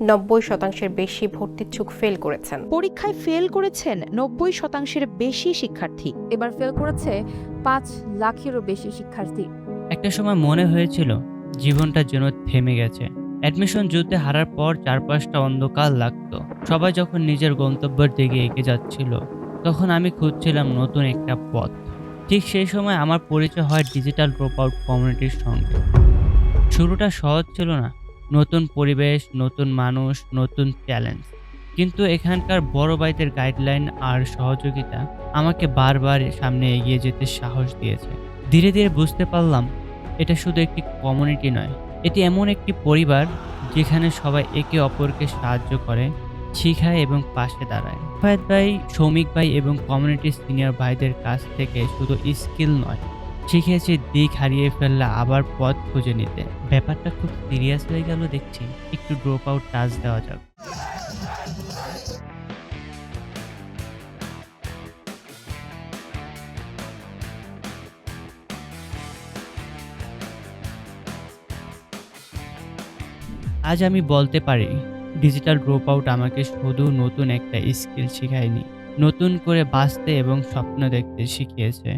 90%-এর বেশি ভর্তিচ্ছুক ফেল করেছেন। পরীক্ষায় ফেল করেছেন 90%-এর বেশি শিক্ষার্থী। এবার ফেল করেছে 5 লাখেরও বেশি শিক্ষার্থী। একটা সময় মনে হয়েছিল জীবনটা যেন থেমে গেছে। অ্যাডমিশন যুদ্ধে হারার পর চারপাশটা অন্ধকার লাগতো। সবাই যখন নিজের গন্তব্যের দিকে এগিয়ে যাচ্ছিল, তখন আমি খুঁজছিলাম নতুন একটা পথ। ঠিক সেই সময় আমার পরিচয় হয় ডিজিটাল ড্রপ আউট কমিউনিটির সঙ্গে। শুরুটা সহজ ছিল না। নতুন পরিবেশ, নতুন মানুষ, নতুন চ্যালেঞ্জ। কিন্তু এখানকার বড় ভাইদের গাইডলাইন আর সহযোগিতা আমাকে বারবার সামনে এগিয়ে যেতে সাহস দিয়েছে। ধীরে ধীরে বুঝতে পারলাম এটা শুধু একটি কমিউনিটি নয়, এটি এমন একটি পরিবার যেখানে সবাই একে অপরকে সাহায্য করে, শিখায় এবং পাশে দাঁড়ায়। ফায়েদ ভাই, সৌমিক ভাই এবং কমিউনিটির সিনিয়র ভাইদের কাছ থেকে শুধু স্কিল নয়, শিখেছি দিক হারিয়ে ফেললে আবার পথ খুঁজে নিতে। ব্যাপারটা খুব সিরিয়াস হয়ে গেল দেখছি। একটু ড্রপ আউট টাচ দেওয়া যাক। আজ আমি বলতে পারি ডিজিটাল ড্রপ আউট আমাকে শুধু নতুন একটা স্কিল শেখায়নি, নতুন করে বাঁচতে এবং স্বপ্ন দেখতে শিখিয়েছে।